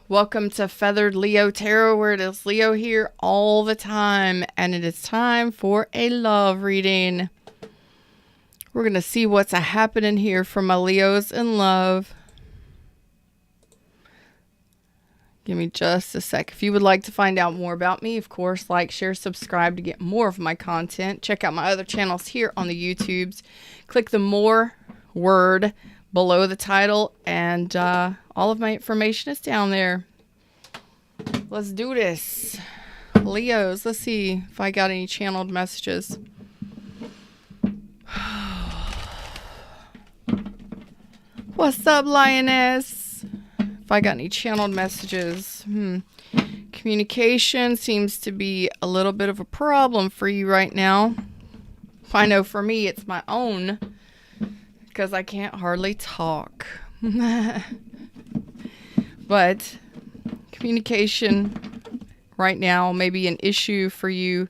Welcome to Feathered Leo Tarot, where it is Leo here all the time, and it is time for a love reading. We're going to see what's happening here for my Leos in love. Give me just a sec. If you would like to find out more about me, of course, like, share, subscribe to get more of my content. Check out my other channels here on the YouTubes. Click the more word below the title, and all of my information is down there. Let's do this. Leos, let's see if I got any channeled messages. What's up, Lioness? If I got any channeled messages. Communication seems to be a little bit of a problem for you right now. I know for me it's my own, because I can't hardly talk. But communication right now may be an issue for you.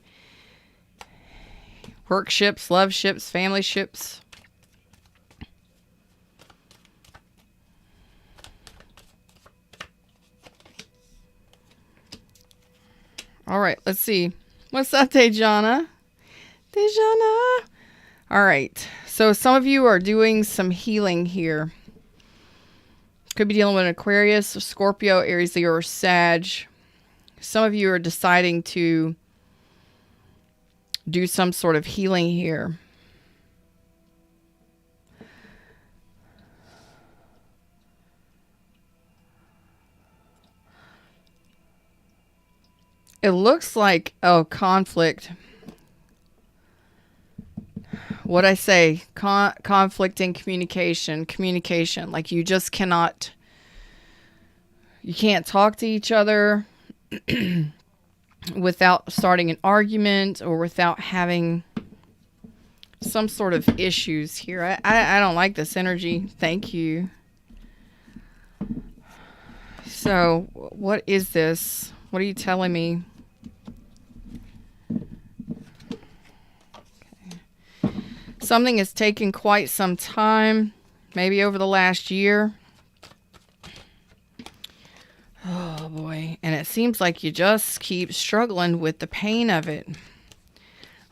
Work ships, love ships, family ships. All right, let's see. What's up, Dejana? Dejana. All right. So some of you are doing some healing here. Could be dealing with an Aquarius, Scorpio, Aries, Leo, or Sag. Some of you are deciding to do some sort of healing here. It looks like, conflict. What I say, conflict in communication, like you just cannot, you can't talk to each other without starting an argument or without having some sort of issues here. I don't like this energy. Thank you. So what is this? What are you telling me? Something has taken quite some time, maybe over the last year. Oh boy. And it seems like you just keep struggling with the pain of it.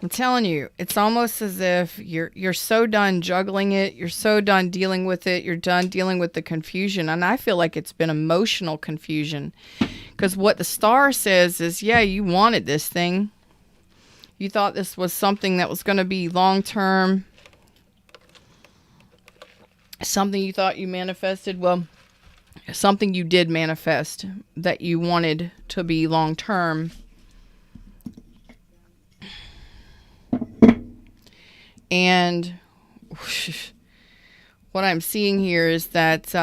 I'm telling you, it's almost as if you're so done juggling it. You're so done dealing with it. You're done dealing with the confusion. And I feel like it's been emotional confusion. Because what the star says is, yeah, you wanted this thing. You thought this was something that was going to be long-term. Something you thought you manifested. Well, something you did manifest that you wanted to be long-term. And what I'm seeing here is that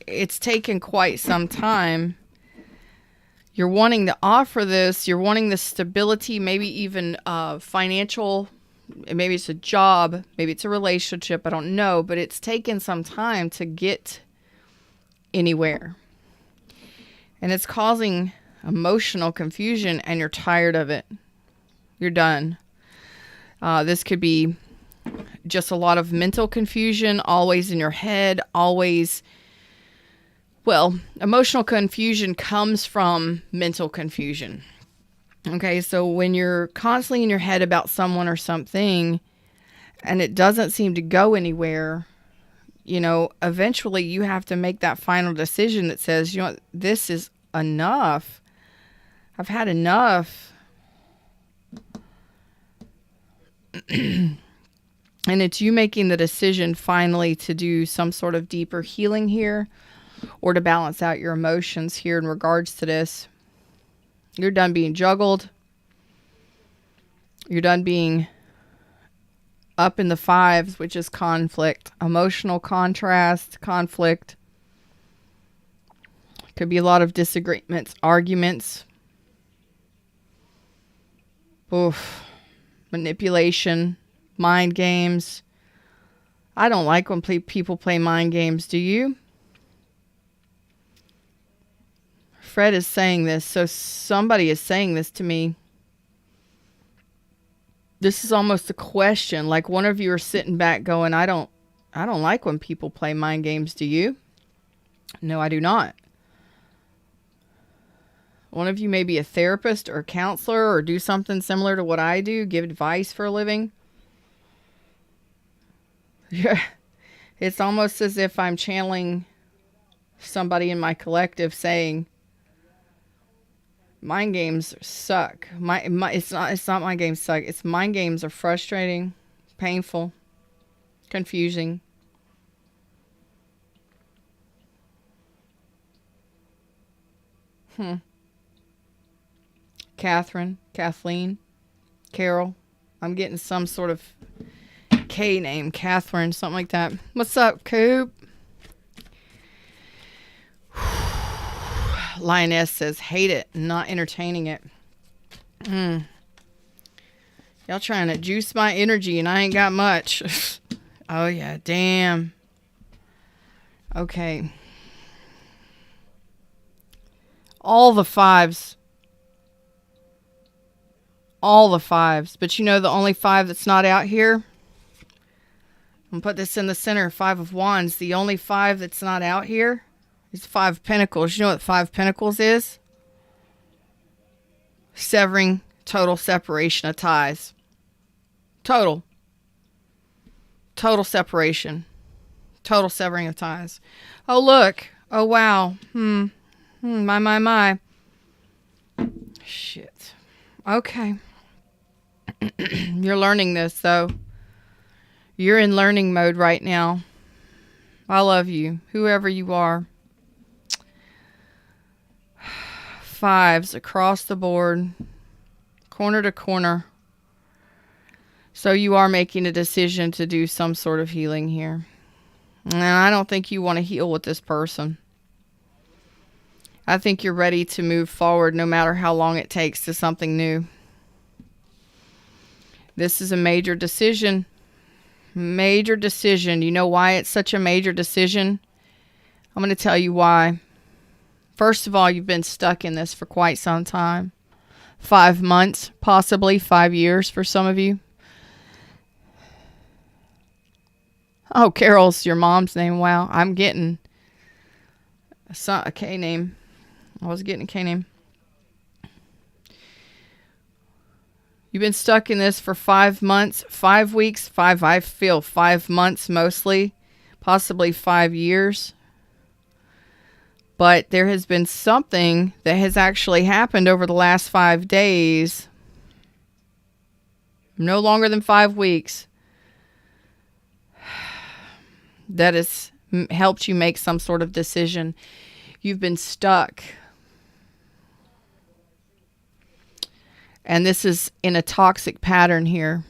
it's taken quite some time. You're wanting to offer this. You're wanting the stability, maybe even financial. Maybe it's a job. Maybe it's a relationship. I don't know. But it's taken some time to get anywhere. And it's causing emotional confusion, and you're tired of it. You're done. This could be just a lot of mental confusion, always in your head, always. Well, emotional confusion comes from mental confusion. Okay, so when you're constantly in your head about someone or something, and it doesn't seem to go anywhere, you know, eventually you have to make that final decision that says, you know what, this is enough. I've had enough. And it's you making the decision finally to do some sort of deeper healing here, or to balance out your emotions here in regards to this. You're done being juggled. You're done being up in the fives, which is conflict. Emotional contrast, conflict. Could be a lot of disagreements, arguments. Oof. Manipulation, mind games. I don't like when people play mind games. Do you? Fred is saying this, so somebody is saying this to me. This is almost a question. Like one of you are sitting back going, I don't like when people play mind games. Do you? No, I do not. One of you may be a therapist or a counselor or do something similar to what I do, give advice for a living. Yeah. It's almost as if I'm channeling somebody in my collective saying, mind games suck. It's not mind games suck. It's mind games are frustrating, painful, confusing. Catherine, Kathleen, Carol. I'm getting some sort of K name, Catherine, something like that. What's up, Coop? Lioness says, hate it, not entertaining it. Y'all trying to juice my energy and I ain't got much. Oh, yeah, damn. Okay. All the fives. All the fives. But you know the only five that's not out here? I'm going to put this in the center. 5 of Wands. The only 5 that's not out here is 5 of Pentacles. You know what 5 of Pentacles is? Severing, total separation of ties. Total separation. Total severing of ties. Oh, look. Oh, wow. My. Shit. Okay. You're learning this, though. You're in learning mode right now. I love you, whoever you are. 5s across the board, corner to corner. So you are making a decision to do some sort of healing here. And I don't think you want to heal with this person. I think you're ready to move forward no matter how long it takes to something new. This is a major decision. Major decision. You know why it's such a major decision? I'm going to tell you why. First of all, you've been stuck in this for quite some time. 5 months, possibly 5 years for some of you. Oh, Carol's your mom's name. Wow, I'm getting a K name. I was getting a K name. You've been stuck in this for 5 months, 5 weeks, I feel 5 months mostly, possibly 5 years. But there has been something that has actually happened over the last 5 days. No longer than 5 weeks. That has helped you make some sort of decision. You've been stuck. And this is in a toxic pattern here.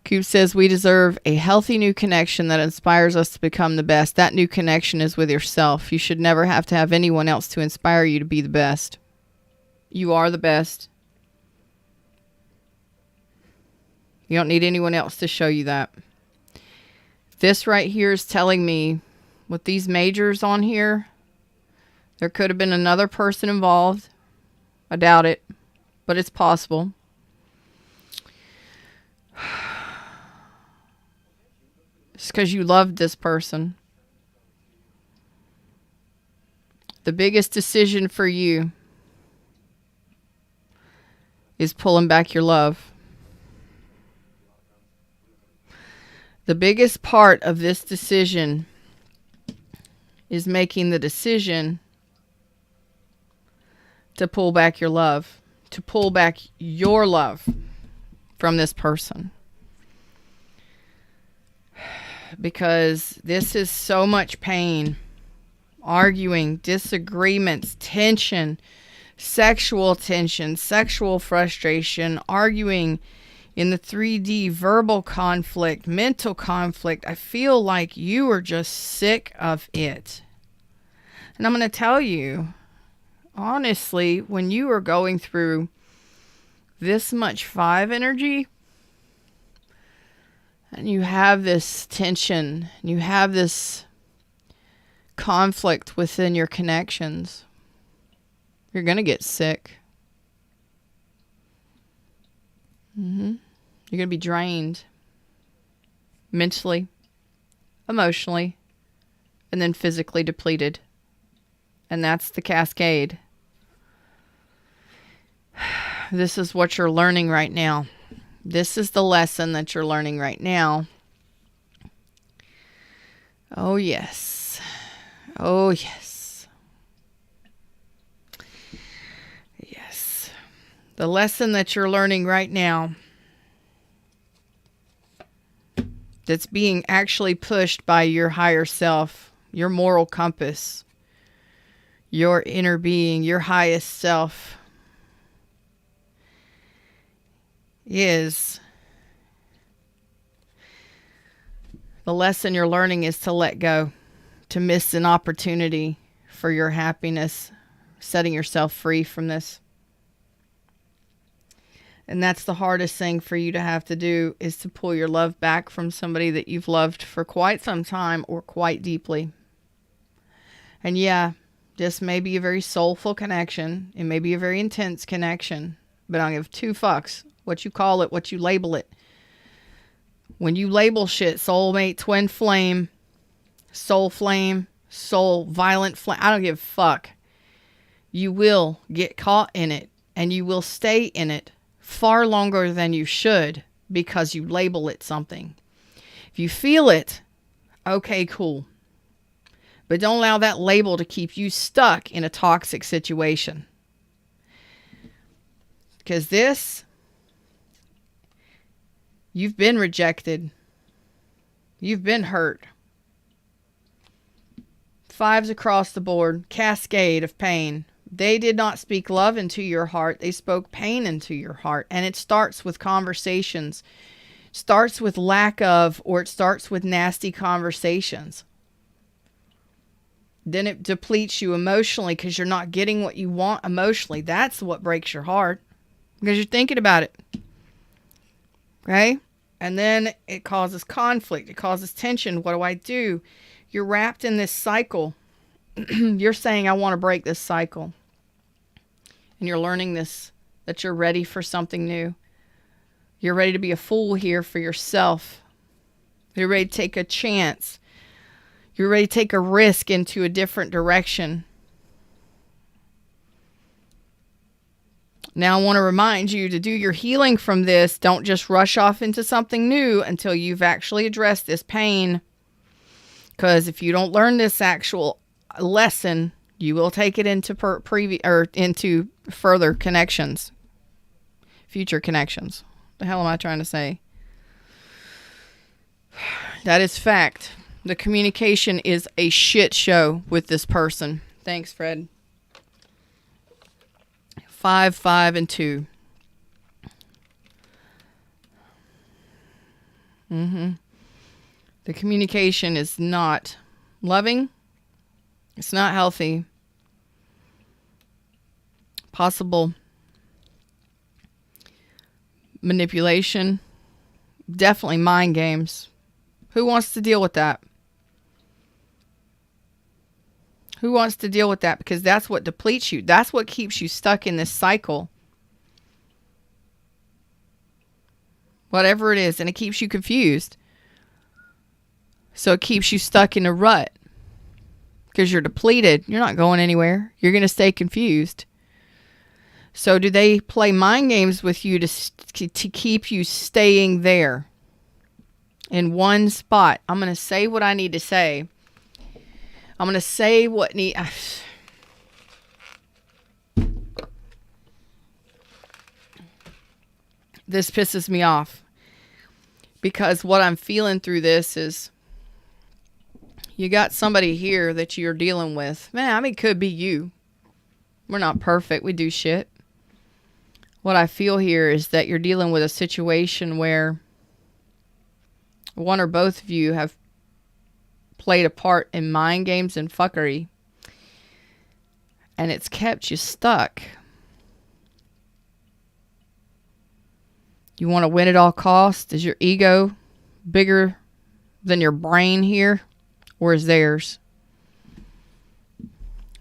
Coop says we deserve a healthy new connection that inspires us to become the best. That new connection is with yourself. You should never have to have anyone else to inspire you to be the best. You are the best. You don't need anyone else to show you that. This right here is telling me, with these majors on here, there could have been another person involved. I doubt it, but it's possible. It's because you loved this person. The biggest decision for you is pulling back your love. The biggest part of this decision is making the decision to pull back your love, to pull back your love from this person. Because this is so much pain, arguing, disagreements, tension, sexual frustration, arguing in the 3D, verbal conflict, mental conflict. I feel like you are just sick of it. And I'm going to tell you, honestly, when you are going through this much 5 energy, and you have this tension, and you have this conflict within your connections, you're going to get sick. You're going to be drained mentally, emotionally, and then physically depleted. And that's the cascade. This is what you're learning right now. This is the lesson that you're learning right now. Oh, yes. Oh, yes. Yes. The lesson that you're learning right now, that's being actually pushed by your higher self, your moral compass, your inner being, your highest self, is the lesson you're learning is to let go, to miss an opportunity for your happiness, setting yourself free from this. And that's the hardest thing for you to have to do, is to pull your love back from somebody that you've loved for quite some time or quite deeply. And yeah, this may be a very soulful connection. It may be a very intense connection, but I don't give two fucks what you call it, what you label it. When you label shit, soulmate, twin flame, soul violent flame, I don't give a fuck. You will get caught in it, and you will stay in it far longer than you should because you label it something. If you feel it, okay, cool. But don't allow that label to keep you stuck in a toxic situation. Because you've been rejected. You've been hurt. 5s across the board, cascade of pain. They did not speak love into your heart. They spoke pain into your heart. And it starts with conversations. Starts with lack of, or it starts with nasty conversations. Then it depletes you emotionally because you're not getting what you want emotionally. That's what breaks your heart, because you're thinking about it. Okay? And then it causes conflict. It causes tension. What do I do? You're wrapped in this cycle. You're saying, I want to break this cycle. And you're learning this, that you're ready for something new. You're ready to be a fool here for yourself. You're ready to take a chance. You're ready to take a risk into a different direction. Now I want to remind you to do your healing from this. Don't just rush off into something new until you've actually addressed this pain. Because if you don't learn this actual lesson, you will take it into into further connections, future connections. The hell am I trying to say? That is fact. The communication is a shit show with this person. Thanks, Fred. 5, 5, and 2. The communication is not loving. It's not healthy. Possible manipulation. Definitely mind games. Who wants to deal with that? Who wants to deal with that? Because that's what depletes you. That's what keeps you stuck in this cycle. Whatever it is. And it keeps you confused. So it keeps you stuck in a rut. Because you're depleted. You're not going anywhere. You're going to stay confused. So do they play mind games with you to keep you staying there? In one spot. I'm going to say what I need to say. I'm going to say what This pisses me off. Because what I'm feeling through this is, you got somebody here that you're dealing with. Man, I mean, it could be you. We're not perfect. We do shit. What I feel here is that you're dealing with a situation where one or both of you have played a part in mind games and fuckery. And it's kept you stuck. You want to win at all costs? Is your ego bigger than your brain here? Or is theirs?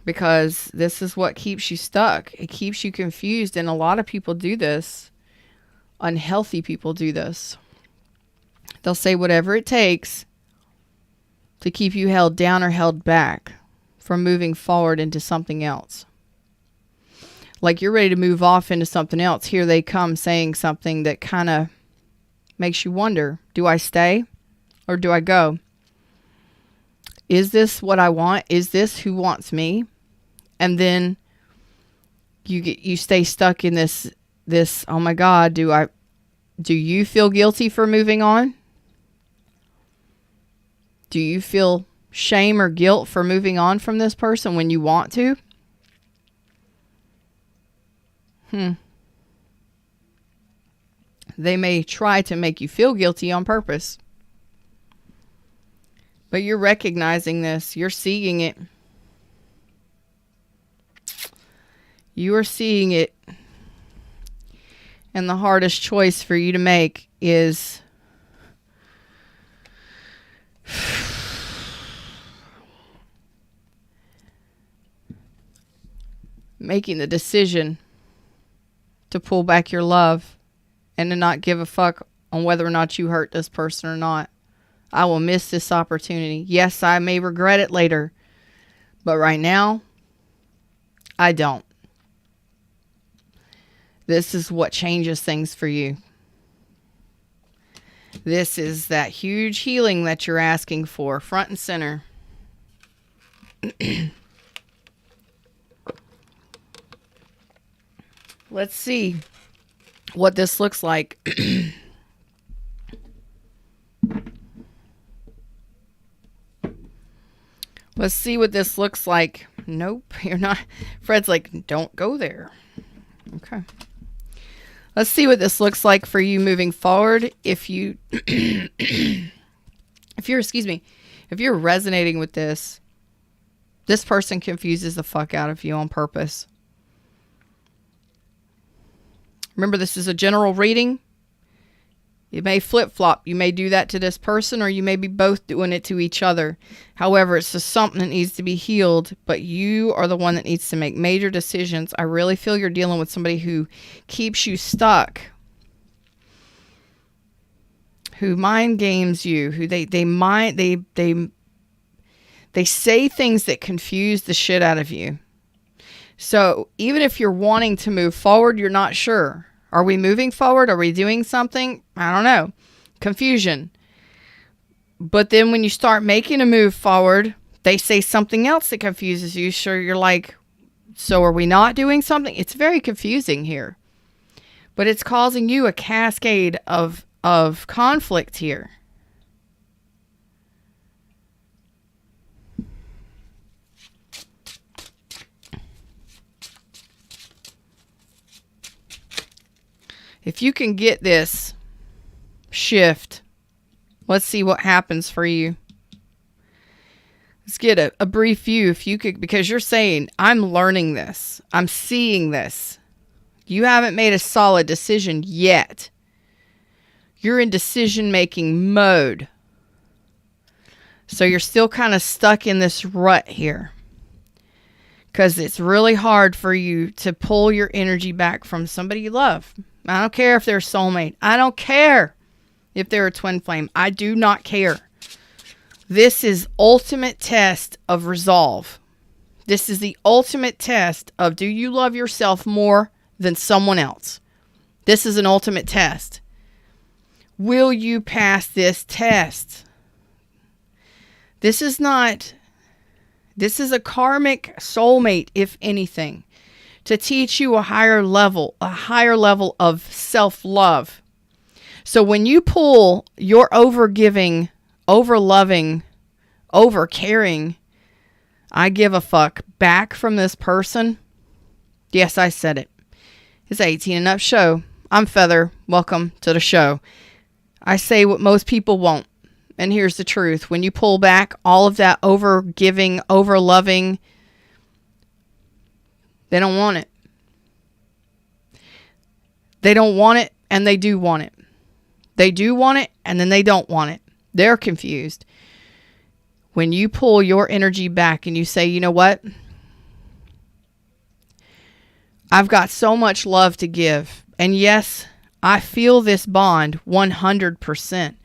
Because this is what keeps you stuck. It keeps you confused. And a lot of people do this. Unhealthy people do this. They'll say whatever it takes to keep you held down or held back from moving forward into something else. Like you're ready to move off into something else. Here they come saying something that kind of makes you wonder, do I stay or do I go? Is this what I want? Is this who wants me? And then you stay stuck in this, oh my God, do you feel guilty for moving on? Do you feel shame or guilt for moving on from this person when you want to? They may try to make you feel guilty on purpose. But you're recognizing this. You're seeing it. You are seeing it. And the hardest choice for you to make is making the decision to pull back your love and to not give a fuck on whether or not you hurt this person or not. I will miss this opportunity. Yes, I may regret it later, but right now, I don't. This is what changes things for you. This is that huge healing that you're asking for, front and center. Let's see what this looks like. Let's see what this looks like. Nope, you're not. Fred's like, don't go there. Okay. Let's see what this looks like for you moving forward. If you're resonating with this person confuses the fuck out of you on purpose. Remember, this is a general reading. You may flip-flop. You may do that to this person, or you may be both doing it to each other. However, it's just something that needs to be healed, but you are the one that needs to make major decisions. I really feel you're dealing with somebody who keeps you stuck, who mind games you, who they say things that confuse the shit out of you. So even if you're wanting to move forward, you're not sure. Are we moving forward? Are we doing something? I don't know. Confusion. But then when you start making a move forward, they say something else that confuses you. So you're like, so are we not doing something? It's very confusing here. But it's causing you a cascade of conflict here. If you can get this shift, let's see what happens for you. Let's get a brief view if you could, because you're saying, I'm learning this. I'm seeing this. You haven't made a solid decision yet. You're in decision-making mode. So you're still kind of stuck in this rut here. Because it's really hard for you to pull your energy back from somebody you love. I don't care if they're a soulmate. I don't care if they're a twin flame. I do not care. This is ultimate test of resolve. This is the ultimate test of, do you love yourself more than someone else? This is an ultimate test. Will you pass this test? This is a karmic soulmate, if anything, to teach you a higher level of self-love. So when you pull your over-giving, over-loving, over-caring, I give a fuck back from this person. Yes, I said it. It's 18 and up show. I'm Feather. Welcome to the show. I say what most people won't. And here's the truth. When you pull back all of that over-giving, over-loving, they don't want it. They don't want it, and they do want it. They do want it, and then they don't want it. They're confused. When you pull your energy back and you say, you know what? I've got so much love to give. And yes, I feel this bond 100%.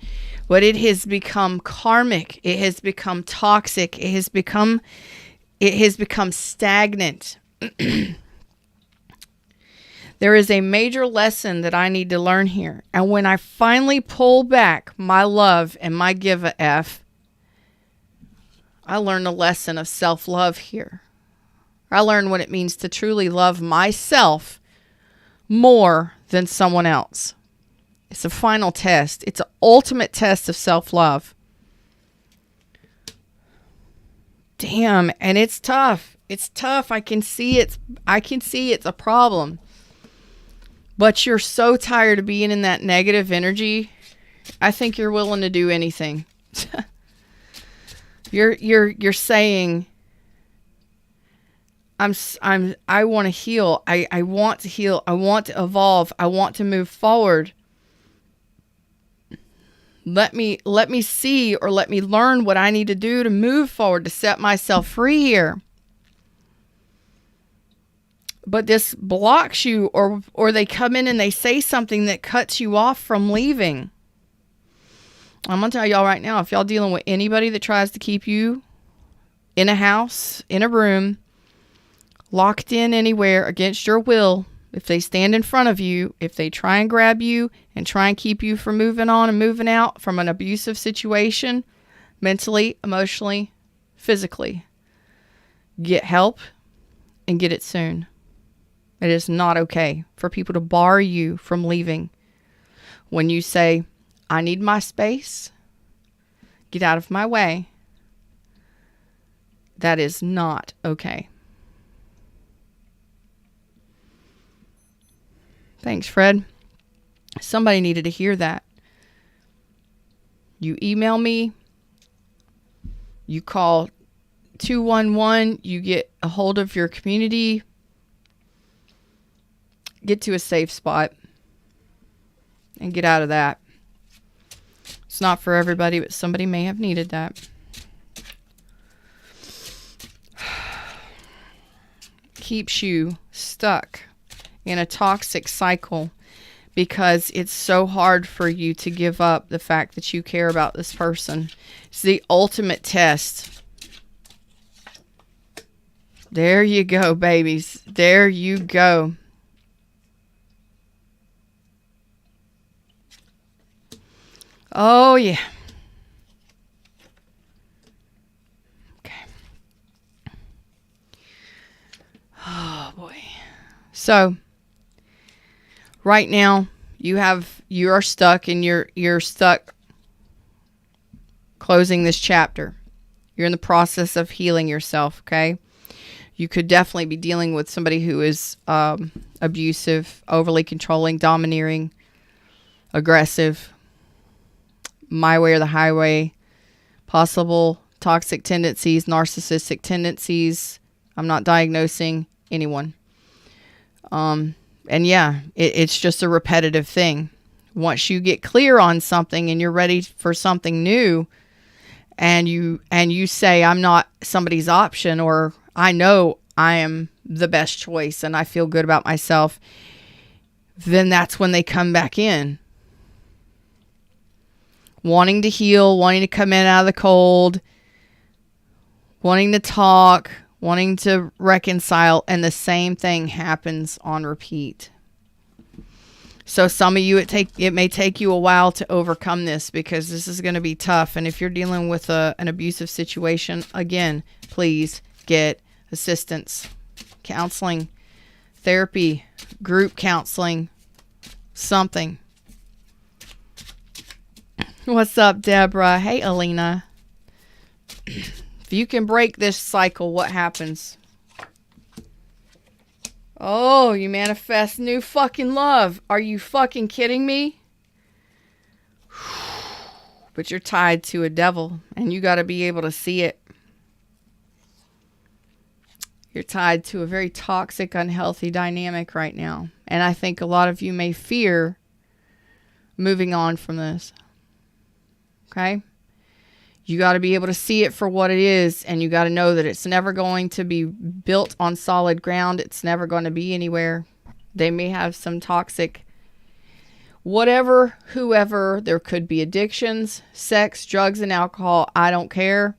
But it has become karmic. It has become toxic. It has become stagnant. There is a major lesson that I need to learn here. And when I finally pull back my love and my give a F, I learned a lesson of self-love here. I learned what it means to truly love myself more than someone else. It's a final test. It's an ultimate test of self-love. Damn, and it's tough. It's tough. I can see it's a problem. But you're so tired of being in that negative energy. I think you're willing to do anything. You're saying, I want to heal. I want to heal. I want to evolve. I want to move forward. Let me see, or let me learn what I need to do to move forward, to set myself free here. But this blocks you, or they come in and they say something that cuts you off from leaving. I'm going to tell y'all right now, if y'all dealing with anybody that tries to keep you in a house, in a room, locked in anywhere against your will, if they stand in front of you, if they try and grab you and try and keep you from moving on and moving out from an abusive situation, mentally, emotionally, physically, get help and get it soon. It is not okay for people to bar you from leaving. When you say, I need my space, get out of my way, that is not okay. Thanks, Fred. Somebody needed to hear that. You email me, you call 211, you get a hold of your community, get to a safe spot, and get out of that. It's not for everybody, but somebody may have needed that. Keeps you stuck in a toxic cycle because it's so hard for you to give up the fact that you care about this person. It's the ultimate test. There you go, babies. There you go. Oh, yeah. Okay. Oh, boy. So, right now, you are stuck, and you're stuck closing this chapter. You're in the process of healing yourself, okay? You could definitely be dealing with somebody who is abusive, overly controlling, domineering, aggressive, my way or the highway, possible toxic tendencies, narcissistic tendencies. I'm not diagnosing anyone. And yeah, it's just a repetitive thing. Once you get clear on something and you're ready for something new, and you say, I'm not somebody's option, or I know I am the best choice and I feel good about myself, then that's when they come back in. Wanting to heal, wanting to come in out of the cold, wanting to talk, wanting to reconcile, and the same thing happens on repeat. So some of you, it may take you a while to overcome this, because this is going to be tough. And if you're dealing with an abusive situation, again, please get assistance, counseling, therapy, group counseling, something. What's up, Deborah? Hey, Alina. If you can break this cycle, what happens? Oh, you manifest new fucking love. Are you fucking kidding me? But you're tied to a devil, and you got to be able to see it. You're tied to a very toxic, unhealthy dynamic right now. And I think a lot of you may fear moving on from this. Okay? You got to be able to see it for what it is, and you got to know that it's never going to be built on solid ground. It's never going to be anywhere. They may have some toxic whatever, whoever, there could be addictions, sex, drugs, and alcohol. I don't care.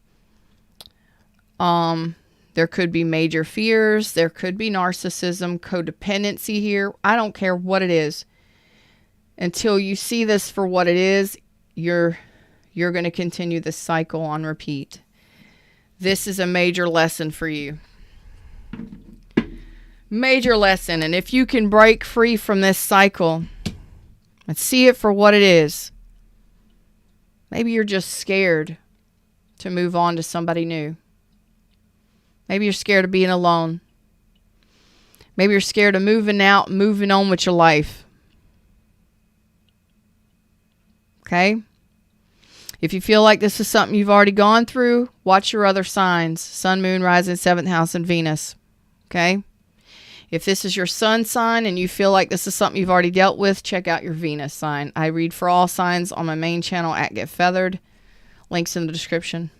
There could be major fears. There could be narcissism, codependency here. I don't care what it is. Until you see this for what it is, you're going to continue this cycle on repeat. This is a major lesson for you. Major lesson. And if you can break free from this cycle and see it for what it is, maybe you're just scared to move on to somebody new. Maybe you're scared of being alone. Maybe you're scared of moving out, moving on with your life. Okay? If you feel like this is something you've already gone through, watch your other signs. Sun, Moon, Rising, 7th House, and Venus. Okay? If this is your Sun sign and you feel like this is something you've already dealt with, check out your Venus sign. I read for all signs on my main channel at Get Feathered. Links in the description.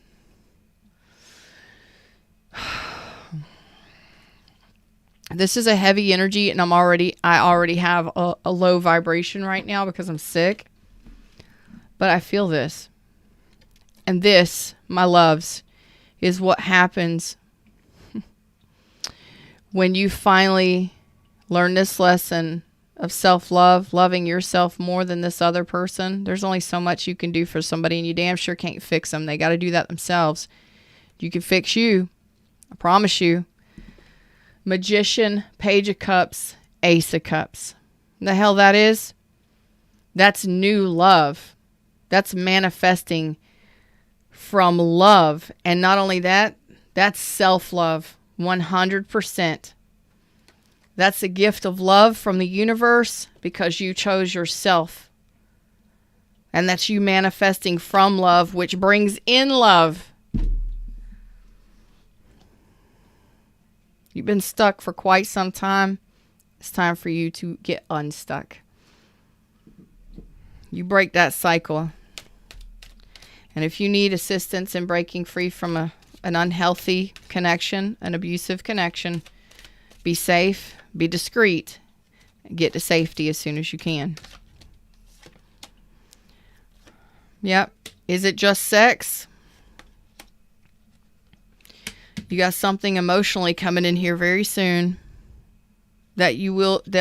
This is a heavy energy, and I already have a low vibration right now because I'm sick. But I feel this. And this, my loves, is what happens when you finally learn this lesson of self-love, loving yourself more than this other person. There's only so much you can do for somebody, and you damn sure can't fix them. They got to do that themselves. You can fix you. I promise you. Magician, Page of Cups, Ace of Cups. The hell that is? That's new love. That's manifesting from love. And not only that, that's self-love. 100%. That's a gift of love from the universe because you chose yourself. And that's you manifesting from love, which brings in love. You've been stuck for quite some time. It's time for you to get unstuck. You break that cycle. And if you need assistance in breaking free from an unhealthy connection, an abusive connection, be safe, be discreet, and get to safety as soon as you can. Yep. Is it just sex? You got something emotionally coming in here very soon that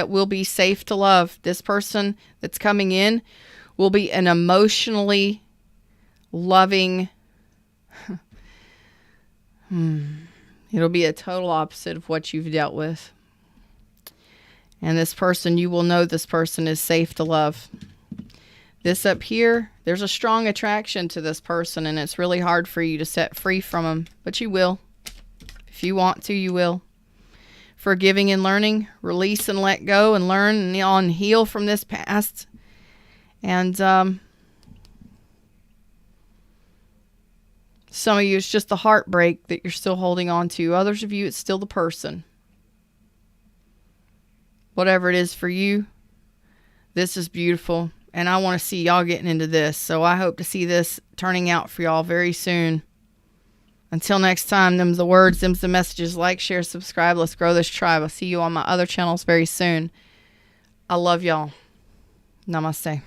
will be safe to love. This person that's coming in will be an emotionally loving. It'll be a total opposite of what you've dealt with. And this person, you will know this person is safe to love. This up here, there's a strong attraction to this person, and it's really hard for you to set free from them, but you will. If you want to, you will. Forgiving and learning, release and let go and learn and heal from this past. And some of you, it's just the heartbreak that you're still holding on to. Others of you, it's still the person. Whatever it is for you, this is beautiful. And I want to see y'all getting into this. So I hope to see this turning out for y'all very soon. Until next time, them's the words, them's the messages. Like, share, subscribe. Let's grow this tribe. I'll see you on my other channels very soon. I love y'all. Namaste.